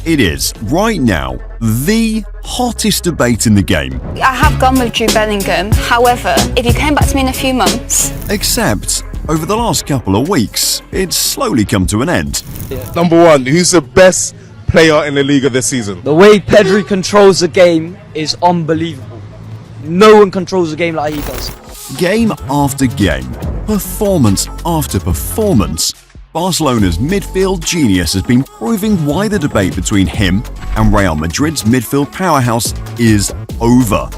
It is, right now, the hottest debate in the game. I have gone with Jude Bellingham. However, if you came back to me in a few months... Except, over the last couple of weeks, it's slowly come to an end. Number one, who's the best player in the Liga this season? The way Pedri controls the game is unbelievable. No one controls the game like he does. Game after game, performance after performance, Barcelona's midfield genius has been proving why the debate between him and Real Madrid's midfield powerhouse is over.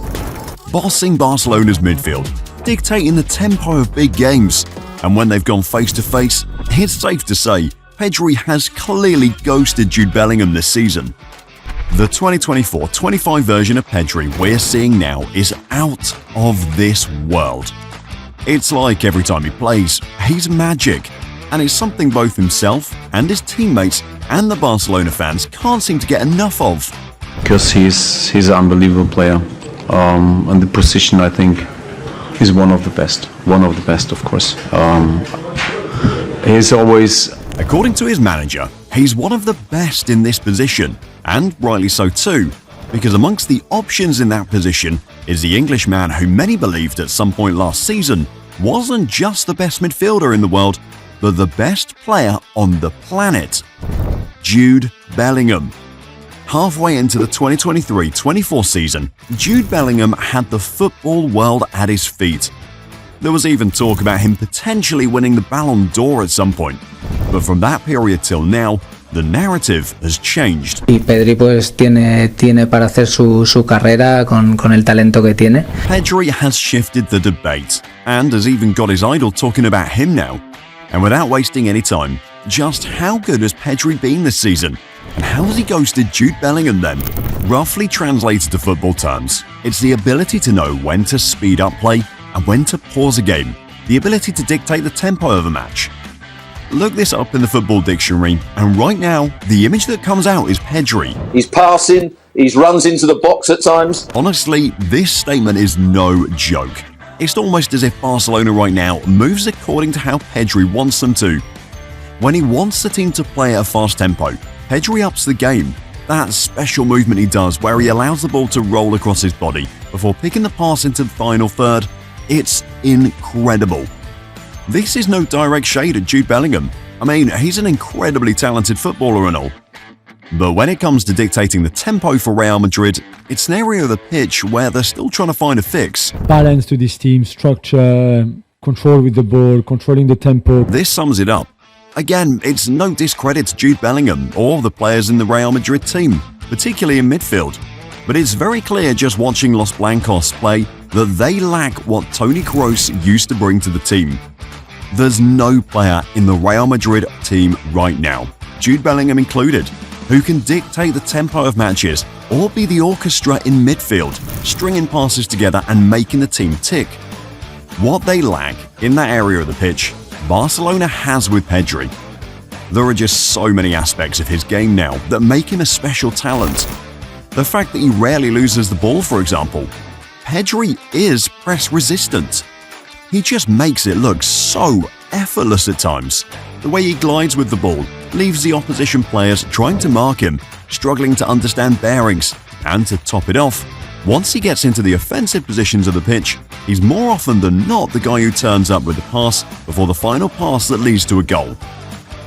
Bossing Barcelona's midfield, dictating the tempo of big games, and when they've gone face to face, it's safe to say Pedri has clearly ghosted Jude Bellingham this season. The 2024-25 version of Pedri we're seeing now is out of this world. It's like every time he plays, he's magic, and it's something both himself and his teammates and the Barcelona fans can't seem to get enough of. Because he's an unbelievable player, and the position I think is one of the best, of course. He's always... According to his manager, he's one of the best in this position, and rightly so too, because amongst the options in that position is the Englishman who many believed at some point last season wasn't just the best midfielder in the world, but the best player on the planet, Jude Bellingham. Halfway into the 2023-24 season, Jude Bellingham had the football world at his feet. There was even talk about him potentially winning the Ballon d'Or at some point, but from that period till now, the narrative has changed. Y Pedri pues tiene para hacer su carrera con el talento que tiene. Pedri has shifted the debate, and has even got his idol talking about him now. And without wasting any time, just how good has Pedri been this season? And how has he ghosted Jude Bellingham then? Roughly translated to football terms, it's the ability to know when to speed up play and when to pause a game, the ability to dictate the tempo of a match. Look this up in the football dictionary, and right now, the image that comes out is Pedri. He's passing, he runs into the box at times. Honestly, this statement is no joke. It's almost as if Barcelona right now moves according to how Pedri wants them to. When he wants the team to play at a fast tempo, Pedri ups the game. That special movement he does where he allows the ball to roll across his body before picking the pass into the final third, it's incredible. This is no direct shade at Jude Bellingham. I mean, he's an incredibly talented footballer and all. But when it comes to dictating the tempo for Real Madrid, it's an area of the pitch where they're still trying to find a fix. Balance to this team, structure, control with the ball, controlling the tempo. This sums it up. Again, it's no discredit to Jude Bellingham or the players in the Real Madrid team, particularly in midfield. But it's very clear just watching Los Blancos play that they lack what Toni Kroos used to bring to the team. There's no player in the Real Madrid team right now, Jude Bellingham included, who can dictate the tempo of matches or be the orchestra in midfield, stringing passes together and making the team tick. What they lack in that area of the pitch, Barcelona has with Pedri. There are just so many aspects of his game now that make him a special talent. The fact that he rarely loses the ball, for example. Pedri is press resistant. He just makes it look so effortless at times. The way he glides with the ball leaves the opposition players trying to mark him, struggling to understand bearings, and to top it off, once he gets into the offensive positions of the pitch, he's more often than not the guy who turns up with the pass before the final pass that leads to a goal.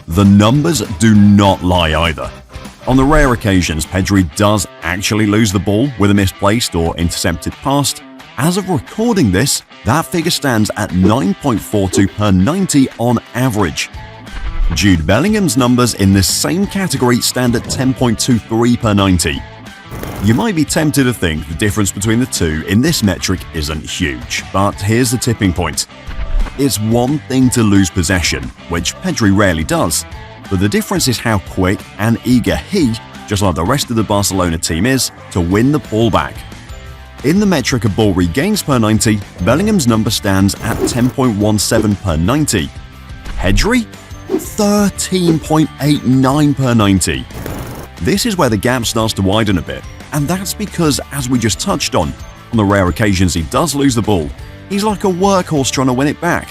The numbers do not lie either. On the rare occasions Pedri does actually lose the ball with a misplaced or intercepted pass, as of recording this, that figure stands at 9.42 per 90 on average. Jude Bellingham's numbers in this same category stand at 10.23 per 90. You might be tempted to think the difference between the two in this metric isn't huge, but here's the tipping point. It's one thing to lose possession, which Pedri rarely does, but the difference is how quick and eager he, just like the rest of the Barcelona team is, to win the ball back. In the metric of ball regains per 90, Bellingham's number stands at 10.17 per 90. Pedri? 13.89 per 90. This is where the gap starts to widen a bit, and that's because, as we just touched on the rare occasions he does lose the ball, he's like a workhorse trying to win it back.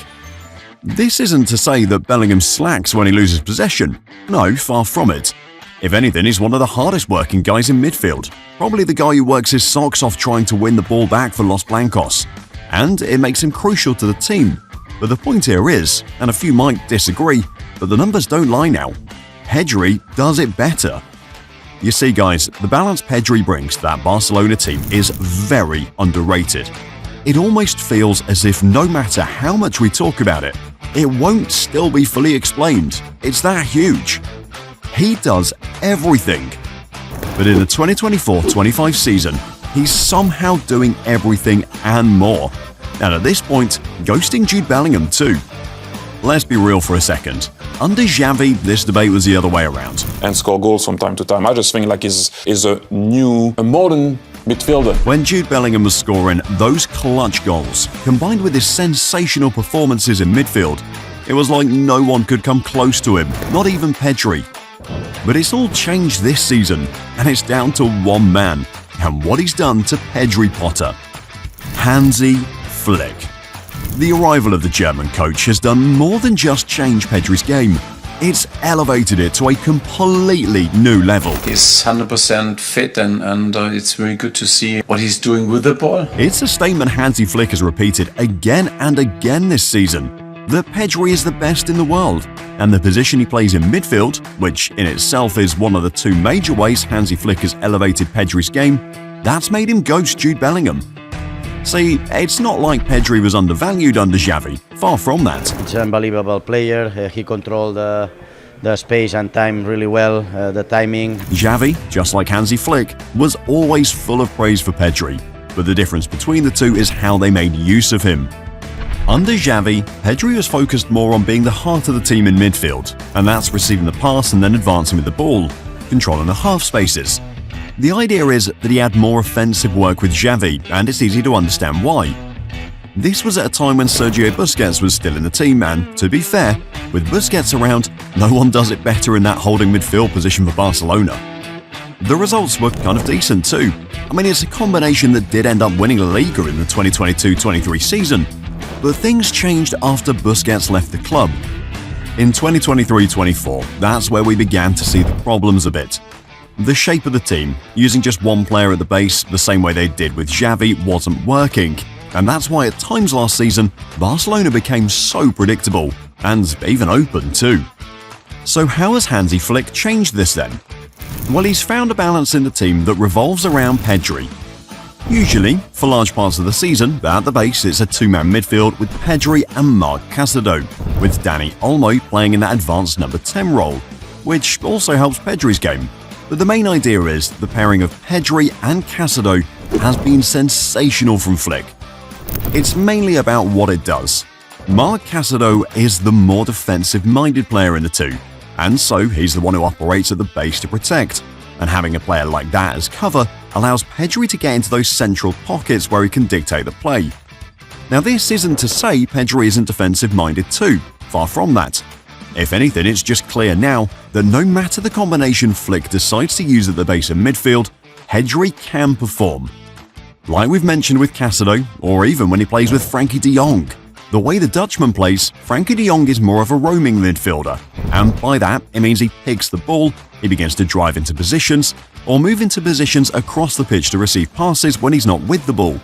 This isn't to say that Bellingham slacks when he loses possession. No, far from it. If anything, he's one of the hardest working guys in midfield, probably the guy who works his socks off trying to win the ball back for Los Blancos. And it makes him crucial to the team. But the point here is, and a few might disagree, but the numbers don't lie now. Pedri does it better. You see guys, the balance Pedri brings to that Barcelona team is very underrated. It almost feels as if no matter how much we talk about it, it won't still be fully explained. It's that huge. He does everything. But in the 2024-25 season, he's somehow doing everything and more. And at this point, ghosting Jude Bellingham too. Let's be real for a second. Under Xavi, this debate was the other way around. And score goals from time to time. I just think like is a modern midfielder. When Jude Bellingham was scoring those clutch goals, combined with his sensational performances in midfield, it was like no one could come close to him, not even Pedri. But it's all changed this season, and it's down to one man, and what he's done to Pedri Potter. Hansi Flick. The arrival of the German coach has done more than just change Pedri's game. It's elevated it to a completely new level. He's 100% fit and it's very good to see what he's doing with the ball. It's a statement Hansi Flick has repeated again and again this season, that Pedri is the best in the world, and the position he plays in midfield, which in itself is one of the two major ways Hansi Flick has elevated Pedri's game, that's made him ghost Jude Bellingham. See, it's not like Pedri was undervalued under Xavi, far from that. He's an unbelievable player, he controlled the space and time really well, the timing. Xavi, just like Hansi Flick, was always full of praise for Pedri, but the difference between the two is how they made use of him. Under Xavi, Pedri was focused more on being the heart of the team in midfield, and that's receiving the pass and then advancing with the ball, controlling the half spaces. The idea is that he had more offensive work with Xavi, and it's easy to understand why. This was at a time when Sergio Busquets was still in the team, and to be fair, with Busquets around, no one does it better in that holding midfield position for Barcelona. The results were kind of decent too. I mean, it's a combination that did end up winning La Liga in the 2022-23 season, but things changed after Busquets left the club. In 2023-24, that's where we began to see the problems a bit. The shape of the team, using just one player at the base the same way they did with Xavi, wasn't working, and that's why at times last season, Barcelona became so predictable, and even open too. So how has Hansi Flick changed this then? Well, he's found a balance in the team that revolves around Pedri. Usually, for large parts of the season, at the base it's a two-man midfield with Pedri and Marc Casado, with Dani Olmo playing in that advanced number 10 role, which also helps Pedri's game. But the main idea is the pairing of Pedri and Casado has been sensational from Flick. It's mainly about what it does. Marc Casado is the more defensive-minded player in the two, and so he's the one who operates at the base to protect, and having a player like that as cover allows Pedri to get into those central pockets where he can dictate the play. Now this isn't to say Pedri isn't defensive-minded too, far from that. If anything, it's just clear now that no matter the combination Flick decides to use at the base of midfield, Pedri can perform. Like we've mentioned with Casado, or even when he plays with Frankie de Jong. The way the Dutchman plays, Frankie de Jong is more of a roaming midfielder, and by that it means he picks the ball, he begins to drive into positions, or move into positions across the pitch to receive passes when he's not with the ball.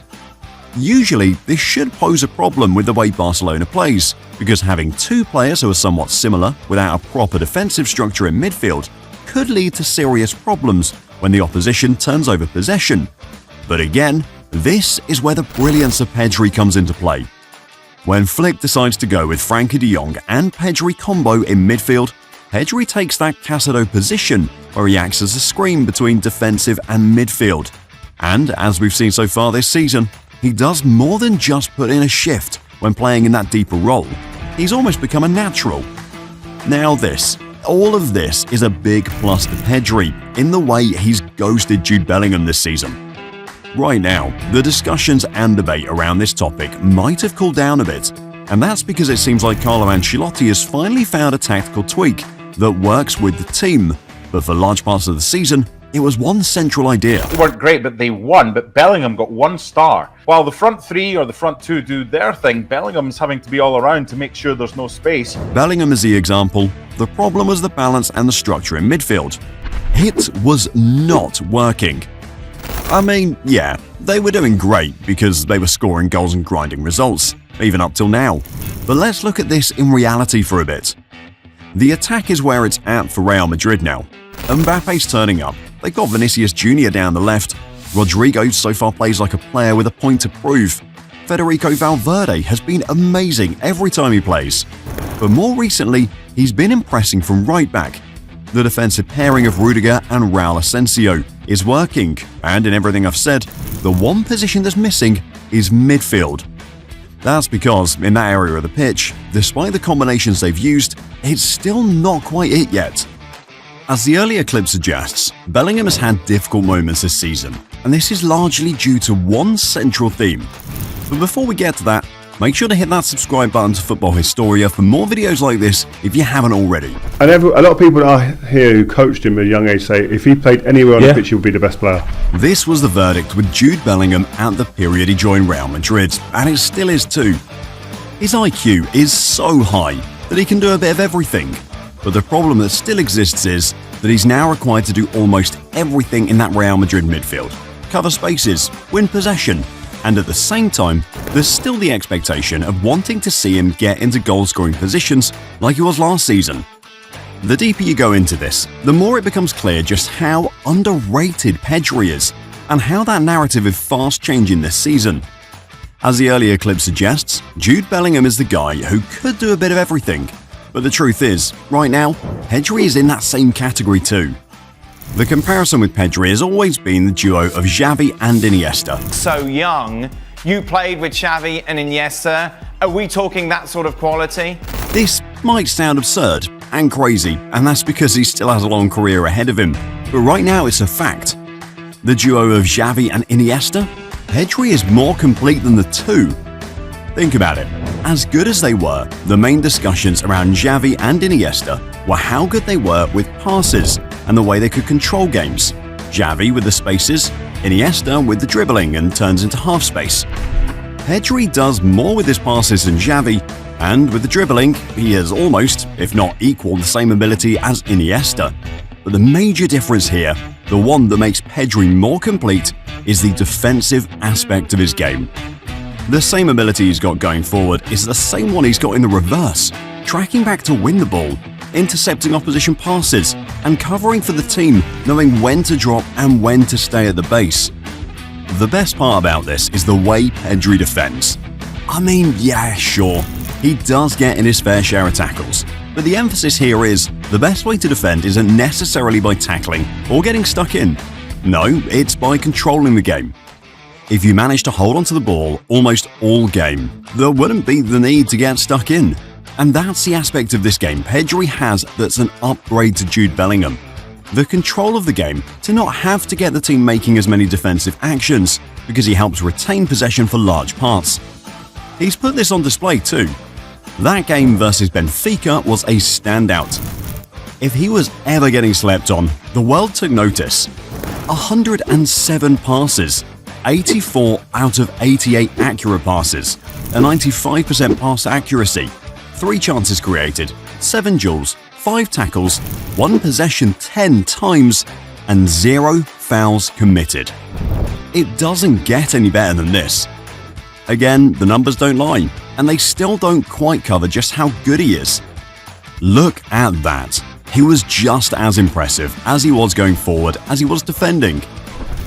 Usually, this should pose a problem with the way Barcelona plays, because having two players who are somewhat similar without a proper defensive structure in midfield could lead to serious problems when the opposition turns over possession. But again, this is where the brilliance of Pedri comes into play. When Flick decides to go with Frankie de Jong and Pedri combo in midfield, Pedri takes that Casado position where he acts as a screen between defensive and midfield. And as we've seen so far this season, he does more than just put in a shift when playing in that deeper role. He's almost become a natural. Now all of this is a big plus to Pedri in the way he's ghosted Jude Bellingham this season. Right now, the discussions and debate around this topic might have cooled down a bit, and that's because it seems like Carlo Ancelotti has finally found a tactical tweak that works with the team, but for large parts of the season, it was one central idea. They weren't great, but they won, but Bellingham got 1 star. While the front three or the front two do their thing, Bellingham's having to be all around to make sure there's no space. Bellingham is the example. The problem was the balance and the structure in midfield. It was not working. I mean, yeah, they were doing great because they were scoring goals and grinding results, even up till now. But let's look at this in reality for a bit. The attack is where it's at for Real Madrid now. Mbappe's turning up, they've got Vinicius Jr. down the left, Rodrigo so far plays like a player with a point to prove. Federico Valverde has been amazing every time he plays. But more recently, he's been impressing from right back. The defensive pairing of Rudiger and Raul Asensio is working, and in everything I've said, the one position that's missing is midfield. That's because, in that area of the pitch, despite the combinations they've used, it's still not quite it yet. As the earlier clip suggests, Bellingham has had difficult moments this season, and this is largely due to one central theme. But before we get to that, make sure to hit that subscribe button to Football Historia for more videos like this if you haven't already. And a lot of people that I hear who coached him at a young age say if he played anywhere on the pitch, he would be the best player. This was the verdict with Jude Bellingham at the period he joined Real Madrid, and it still is too. His IQ is so high that he can do a bit of everything. But the problem that still exists is that he's now required to do almost everything in that Real Madrid midfield. Cover spaces, win possession, and at the same time, there's still the expectation of wanting to see him get into goal-scoring positions like he was last season. The deeper you go into this, the more it becomes clear just how underrated Pedri is, and how that narrative is fast changing this season. As the earlier clip suggests, Jude Bellingham is the guy who could do a bit of everything. But the truth is, right now, Pedri is in that same category too. The comparison with Pedri has always been the duo of Xavi and Iniesta. So young, you played with Xavi and Iniesta. Are we talking that sort of quality? This might sound absurd and crazy, and that's because he still has a long career ahead of him. But right now it's a fact. The duo of Xavi and Iniesta? Pedri is more complete than the two. Think about it. As good as they were, the main discussions around Xavi and Iniesta were how good they were with passes and the way they could control games. Xavi with the spaces, Iniesta with the dribbling and turns into half space. Pedri does more with his passes than Xavi, and with the dribbling, he has almost, if not equal, the same ability as Iniesta. But the major difference here, the one that makes Pedri more complete, is the defensive aspect of his game. The same ability he's got going forward is the same one he's got in the reverse, tracking back to win the ball, intercepting opposition passes, and covering for the team, knowing when to drop and when to stay at the base. The best part about this is the way Pedri defends. I mean, yeah, sure, he does get in his fair share of tackles, but the emphasis here is the best way to defend isn't necessarily by tackling or getting stuck in. No, it's by controlling the game. If you manage to hold onto the ball almost all game, there wouldn't be the need to get stuck in. And that's the aspect of this game Pedri has that's an upgrade to Jude Bellingham. The control of the game to not have to get the team making as many defensive actions, because he helps retain possession for large parts. He's put this on display too. That game versus Benfica was a standout. If he was ever getting slept on, the world took notice. 107 passes. 84 out of 88 accurate passes, a 95% pass accuracy, 3 chances created, 7 duels, 5 tackles, 1 possession 10 times, and 0 fouls committed. It doesn't get any better than this. Again, the numbers don't lie, and they still don't quite cover just how good he is. Look at that. He was just as impressive as he was going forward as he was defending.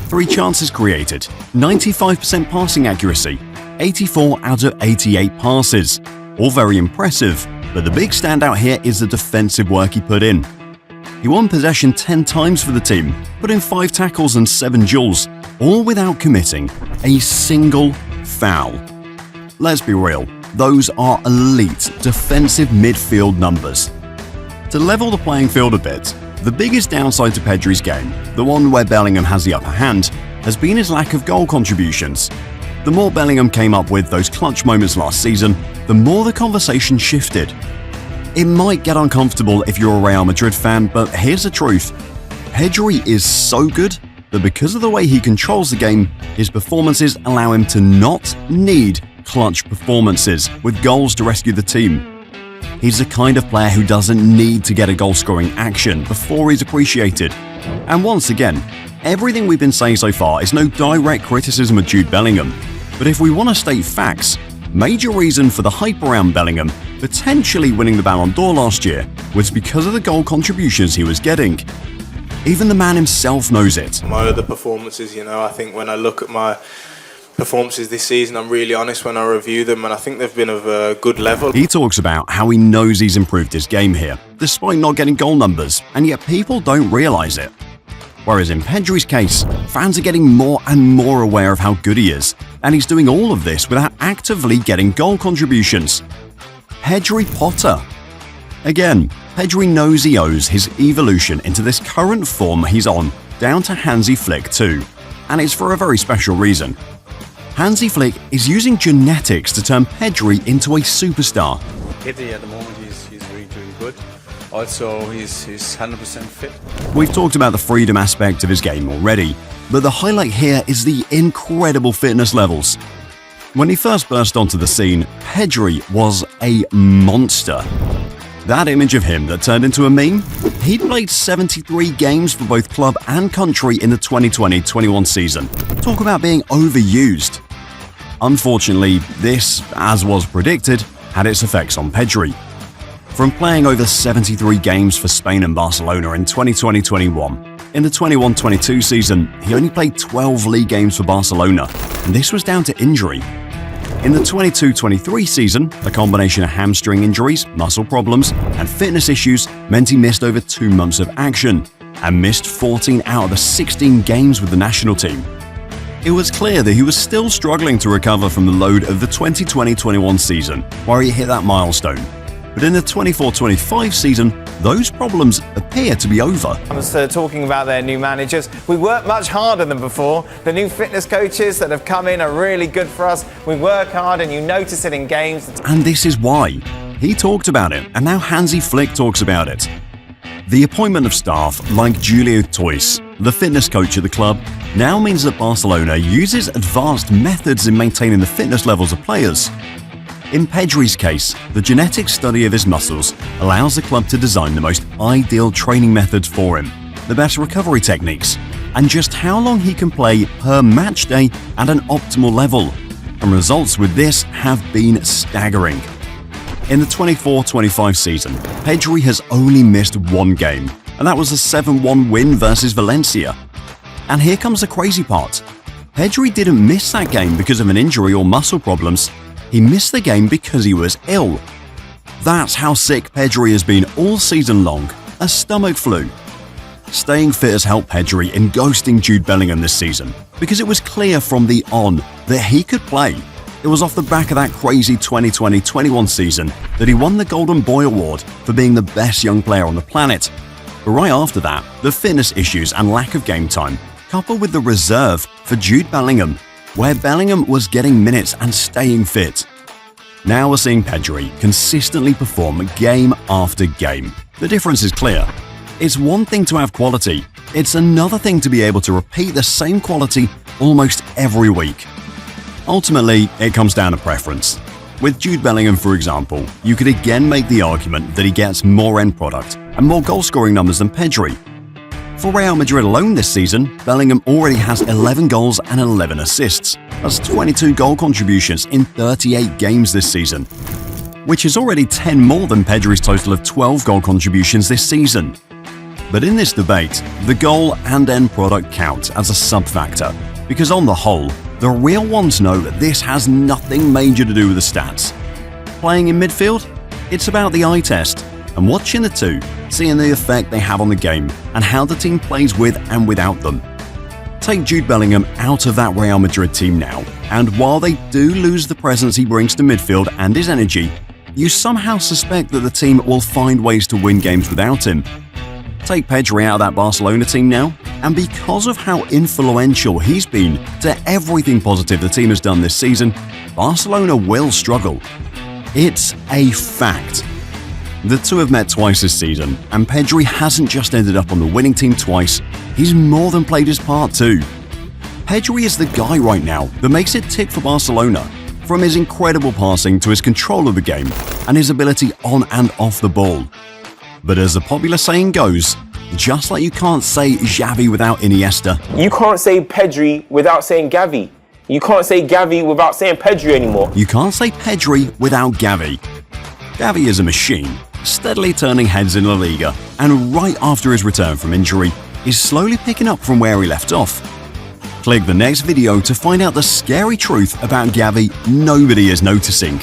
3 chances created, 95% passing accuracy, 84 out of 88 passes. All very impressive, but the big standout here is the defensive work he put in. He won possession 10 times for the team, put in 5 tackles and 7 duels, all without committing a single foul. Let's be real, those are elite defensive midfield numbers. To level the playing field a bit, the biggest downside to Pedri's game, the one where Bellingham has the upper hand, has been his lack of goal contributions. The more Bellingham came up with those clutch moments last season, the more the conversation shifted. It might get uncomfortable if you're a Real Madrid fan, but here's the truth. Pedri is so good that because of the way he controls the game, his performances allow him to not need clutch performances with goals to rescue the team. He's the kind of player who doesn't need to get a goal-scoring action before he's appreciated. And once again, everything we've been saying so far is no direct criticism of Jude Bellingham. But if we want to state facts, major reason for the hype around Bellingham potentially winning the Ballon d'Or last year was because of the goal contributions he was getting. Even the man himself knows it. My other performances, I think when I look at my performances this season, I'm really honest when I review them, and I think they've been of a good level. He talks about how he knows he's improved his game here, despite not getting goal numbers, and yet people don't realise it. Whereas in Pedri's case, fans are getting more and more aware of how good he is, and he's doing all of this without actively getting goal contributions. Pedri Potter. Again, Pedri knows he owes his evolution into this current form he's on down to Hansi Flick too, and it's for a very special reason. Hansi Flick is using genetics to turn Pedri into a superstar. Pedri at the moment he's really doing good. Also he's 100% fit. We've talked about the freedom aspect of his game already, but the highlight here is the incredible fitness levels. When he first burst onto the scene, Pedri was a monster. That image of him that turned into a meme? He'd played 73 games for both club and country in the 2020-21 season. Talk about being overused. Unfortunately, this, as was predicted, had its effects on Pedri. From playing over 73 games for Spain and Barcelona in 2020-21, in the 21-22 season, he only played 12 league games for Barcelona, and this was down to injury. In the 22-23 season, a combination of hamstring injuries, muscle problems, and fitness issues meant he missed over 2 months of action, and missed 14 out of the 16 games with the national team. It was clear that he was still struggling to recover from the load of the 2020-21 season, where he hit that milestone. But in the 24-25 season, those problems appear to be over. Talking about their new managers, we work much harder than before. The new fitness coaches that have come in are really good for us. We work hard and you notice it in games. And this is why. He talked about it, and now Hansi Flick talks about it. The appointment of staff like Julio Toys, the fitness coach of the club, now means that Barcelona uses advanced methods in maintaining the fitness levels of players. In Pedri's case, the genetic study of his muscles allows the club to design the most ideal training methods for him, the best recovery techniques, and just how long he can play per match day at an optimal level. And results with this have been staggering. In the 24-25 season, Pedri has only missed 1 game, and that was a 7-1 win versus Valencia. And here comes the crazy part. Pedri didn't miss that game because of an injury or muscle problems. He missed the game because he was ill. That's how sick Pedri has been all season long, a stomach flu. Staying fit has helped Pedri in ghosting Jude Bellingham this season, because it was clear from the on that he could play. It was off the back of that crazy 2020-21 season that he won the Golden Boy Award for being the best young player on the planet. But right after that, the fitness issues and lack of game time, coupled with the reserve for Jude Bellingham, where Bellingham was getting minutes and staying fit. Now we're seeing Pedri consistently perform game after game. The difference is clear. It's one thing to have quality, it's another thing to be able to repeat the same quality almost every week. Ultimately, it comes down to preference. With Jude Bellingham, for example, you could again make the argument that he gets more end product and more goal-scoring numbers than Pedri. For Real Madrid alone this season, Bellingham already has 11 goals and 11 assists. That's 22 goal contributions in 38 games this season, which is already 10 more than Pedri's total of 12 goal contributions this season. But in this debate, the goal and end product count as a sub-factor, because on the whole, the real ones know that this has nothing major to do with the stats. Playing in midfield? It's about the eye test, and watching the two, seeing the effect they have on the game and how the team plays with and without them. Take Jude Bellingham out of that Real Madrid team now, and while they do lose the presence he brings to midfield and his energy, you somehow suspect that the team will find ways to win games without him. Take Pedri out of that Barcelona team now, and because of how influential he's been to everything positive the team has done this season, Barcelona will struggle. It's a fact. The two have met twice this season, and Pedri hasn't just ended up on the winning team twice, he's more than played his part too. Pedri is the guy right now that makes it tick for Barcelona, from his incredible passing to his control of the game, and his ability on and off the ball. But as the popular saying goes, just like you can't say Xavi without Iniesta, you can't say Pedri without saying Gavi. You can't say Gavi without saying Pedri anymore. You can't say Pedri without Gavi. Gavi is a machine, steadily turning heads in La Liga, and right after his return from injury, is slowly picking up from where he left off. Click the next video to find out the scary truth about Gavi nobody is noticing.